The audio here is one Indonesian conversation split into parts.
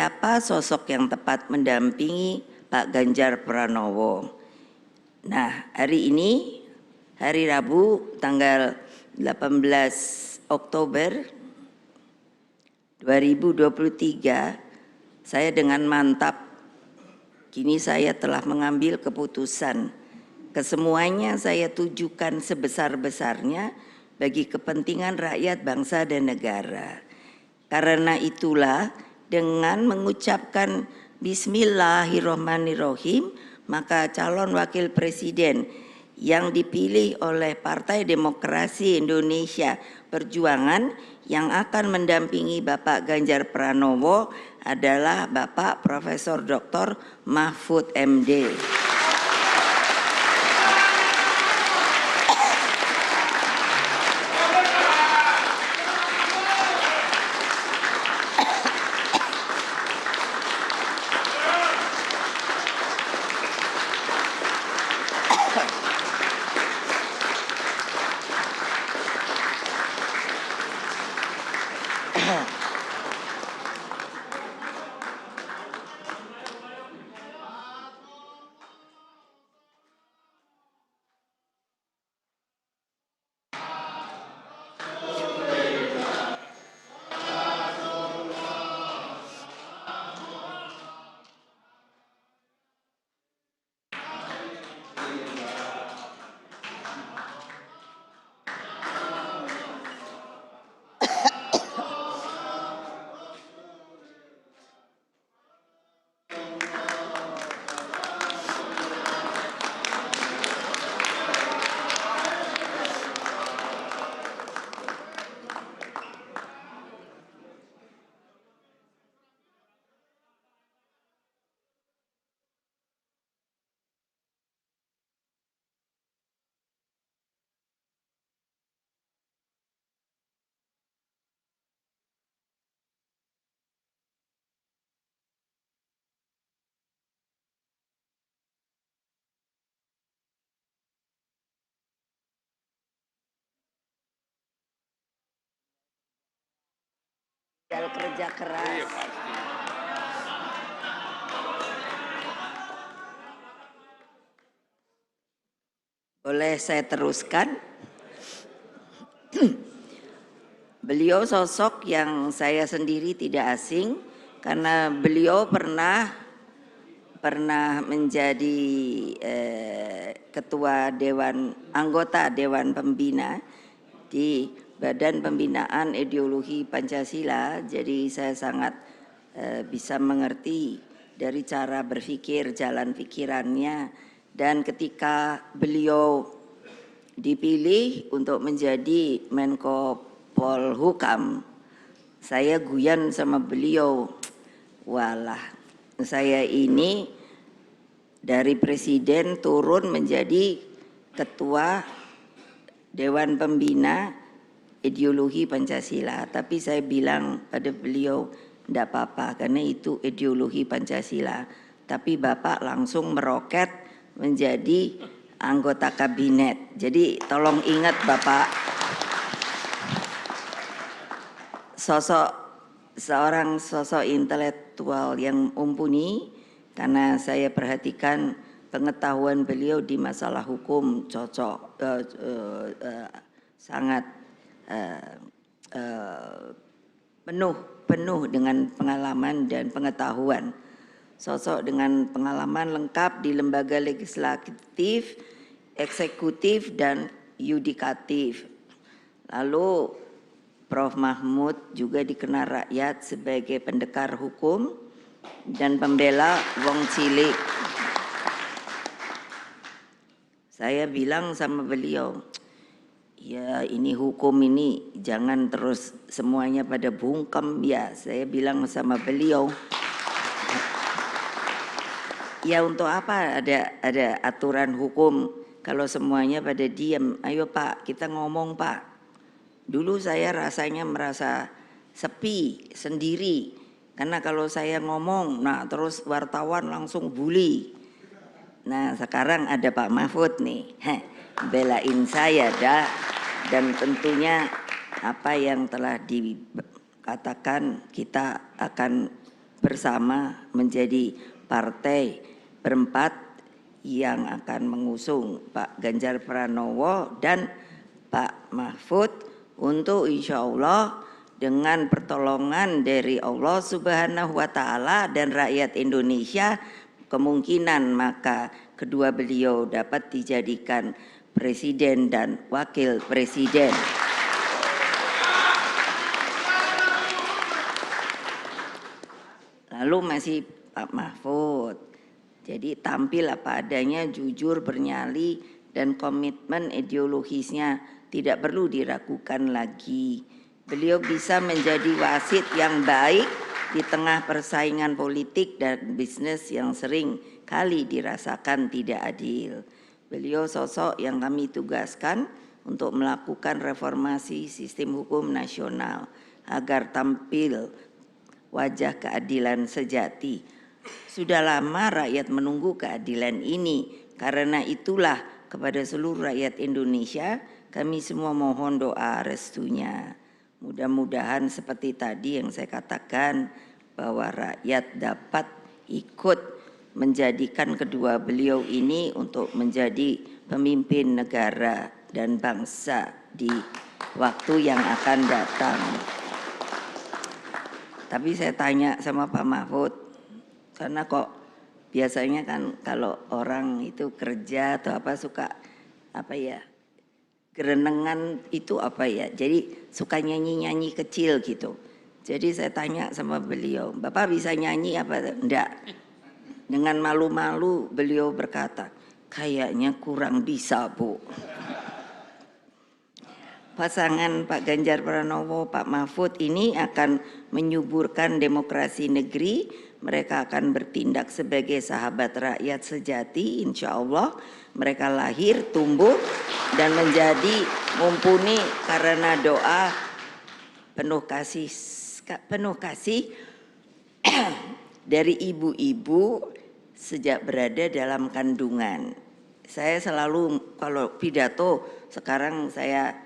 Siapa sosok yang tepat mendampingi Pak Ganjar Pranowo? Nah, hari ini, hari Rabu, tanggal 18 Oktober 2023, saya dengan mantap, kini saya telah mengambil keputusan. Kesemuanya saya tujukan sebesar-besarnya bagi kepentingan rakyat, bangsa, dan negara. Karena itulah, dengan mengucapkan Bismillahirrohmanirrohim, maka calon wakil presiden yang dipilih oleh Partai Demokrasi Indonesia Perjuangan yang akan mendampingi Bapak Ganjar Pranowo adalah Bapak Profesor Dr. Mahfud MD. Kerja keras. Boleh saya teruskan? Beliau sosok yang saya sendiri tidak asing karena beliau pernah menjadi ketua anggota Dewan Pembina di Badan Pembinaan Ideologi Pancasila. Jadi saya sangat bisa mengerti dari cara berpikir, jalan pikirannya. Dan ketika beliau dipilih untuk menjadi Menko Polhukam, saya guyan sama beliau. Walah, saya ini dari presiden turun menjadi ketua Dewan Pembina Ideologi Pancasila. Tapi saya bilang pada beliau, tidak apa-apa karena itu ideologi Pancasila. Tapi Bapak langsung meroket menjadi anggota kabinet. Jadi tolong ingat Bapak, seorang sosok intelektual yang mumpuni, karena saya perhatikan pengetahuan beliau di masalah hukum sangat penuh dengan pengalaman dan pengetahuan. Sosok dengan pengalaman lengkap di lembaga legislatif, eksekutif, dan yudikatif. Lalu Prof. Mahfud juga dikenal rakyat sebagai pendekar hukum dan pembela wong cilik. Saya bilang sama beliau, ya ini hukum ini jangan terus semuanya pada bungkem ya. Saya bilang sama beliau, ya untuk apa ada aturan hukum kalau semuanya pada diam. Ayo Pak, kita ngomong Pak. Dulu saya rasanya merasa sepi sendiri, karena kalau saya ngomong, nah terus wartawan langsung bully. Nah sekarang ada Pak Mahfud nih, belain saya dah. Dan tentunya apa yang telah dikatakan kita akan bersama menjadi partai berempat yang akan mengusung Pak Ganjar Pranowo dan Pak Mahfud untuk insya Allah dengan pertolongan dari Allah Subhanahu wa Ta'ala dan rakyat Indonesia, kemungkinan maka kedua beliau dapat dijadikan presiden dan wakil presiden. Lalu masih Pak Mahfud. Jadi tampil apa adanya, jujur, bernyali, dan komitmen ideologisnya tidak perlu diragukan lagi. Beliau bisa menjadi wasit yang baik di tengah persaingan politik dan bisnis yang sering kali dirasakan tidak adil. Beliau sosok yang kami tugaskan untuk melakukan reformasi sistem hukum nasional agar tampil wajah keadilan sejati. Sudah lama rakyat menunggu keadilan ini, karena itulah kepada seluruh rakyat Indonesia kami semua mohon doa restunya. Mudah-mudahan seperti tadi yang saya katakan, bahwa rakyat dapat ikut menjadikan kedua beliau ini untuk menjadi pemimpin negara dan bangsa di waktu yang akan datang. Tapi saya tanya sama Pak Mahfud, karena kok biasanya kan kalau orang itu kerja atau apa suka apa ya, gerenengan itu apa ya, jadi suka nyanyi-nyanyi kecil gitu. Jadi saya tanya sama beliau, Bapak bisa nyanyi apa? Enggak. Dengan malu-malu beliau berkata, kayaknya kurang bisa, Bu. Pasangan Pak Ganjar Pranowo, Pak Mahfud ini akan menyuburkan demokrasi negeri. Mereka akan bertindak sebagai sahabat rakyat sejati, insya Allah. Mereka lahir, tumbuh, dan menjadi mumpuni karena doa penuh kasih dari ibu-ibu sejak berada dalam kandungan. Saya selalu kalau pidato sekarang saya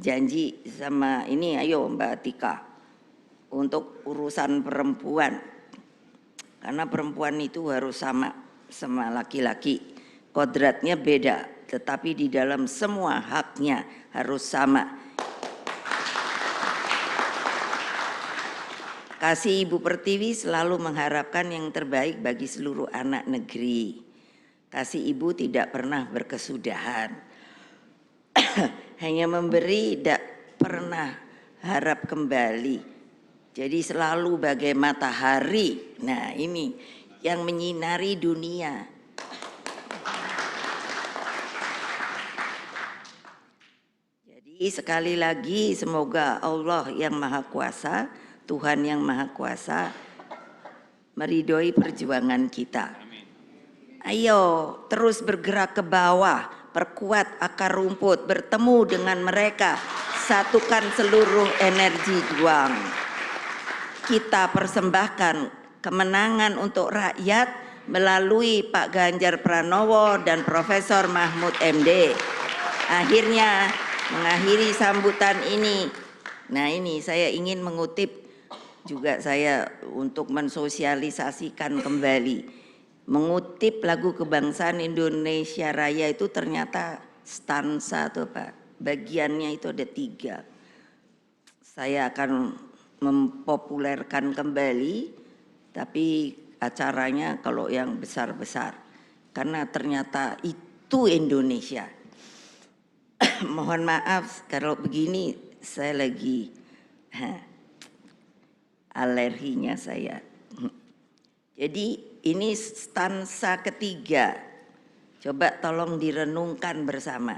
janji sama ini, ayo Mbak Tika, untuk urusan perempuan. Karena perempuan itu harus sama laki-laki. Kodratnya beda, tetapi di dalam semua haknya harus sama. Kasih Ibu Pertiwi selalu mengharapkan yang terbaik bagi seluruh anak negeri. Kasih Ibu tidak pernah berkesudahan. Hanya memberi, tidak pernah harap kembali. Jadi selalu bagai matahari. Nah ini yang menyinari dunia. Jadi sekali lagi semoga Allah yang Maha Kuasa, Tuhan yang Maha Kuasa meridhoi perjuangan kita. Ayo terus bergerak ke bawah, perkuat akar rumput, bertemu dengan mereka, satukan seluruh energi juang. Kita persembahkan kemenangan untuk rakyat melalui Pak Ganjar Pranowo dan Profesor Mahfud MD. Akhirnya mengakhiri sambutan ini. Nah ini saya ingin mengutip juga saya untuk mensosialisasikan kembali. Mengutip lagu kebangsaan Indonesia Raya itu ternyata stansa tuh Pak. Bagiannya itu ada 3. Saya akan mempopulerkan kembali, tapi acaranya kalau yang besar-besar. Karena ternyata itu Indonesia. Mohon maaf kalau begini saya lagi alerginya saya. Jadi ini stansa ketiga. Coba tolong direnungkan bersama.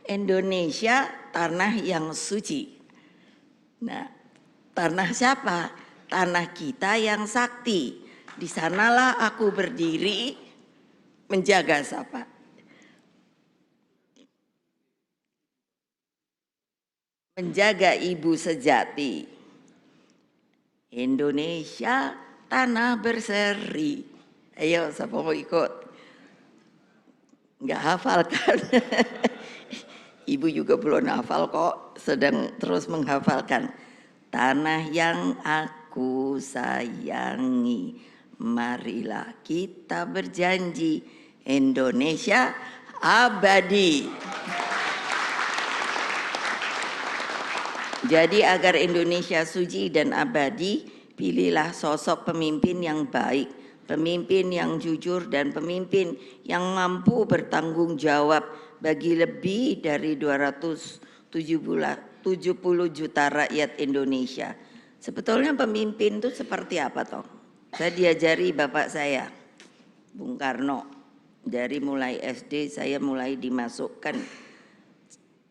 Indonesia tanah yang suci. Nah, tanah siapa? Tanah kita yang sakti. Di sanalah aku berdiri menjaga siapa? Menjaga ibu sejati. Indonesia tanah berseri. Ayo siapa mau ikut? Enggak hafal kan? Ibu juga belum hafal kok, sedang terus menghafalkan. Tanah yang aku sayangi. Marilah kita berjanji Indonesia abadi. Jadi agar Indonesia suci dan abadi, pilihlah sosok pemimpin yang baik, pemimpin yang jujur, dan pemimpin yang mampu bertanggung jawab bagi lebih dari 270 juta rakyat Indonesia. Sebetulnya pemimpin itu seperti apa toh? Saya diajari bapak saya, Bung Karno, dari mulai SD saya mulai dimasukkan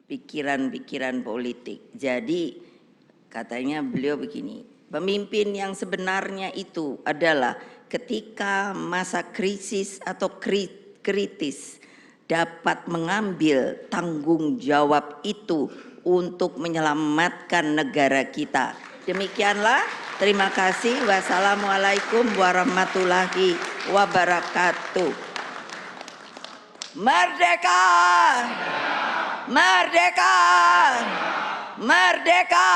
pikiran-pikiran politik. Jadi katanya beliau begini, pemimpin yang sebenarnya itu adalah ketika masa krisis atau kritis dapat mengambil tanggung jawab itu untuk menyelamatkan negara kita. Demikianlah, terima kasih. Wassalamualaikum warahmatullahi wabarakatuh. Merdeka! Merdeka! Merdeka!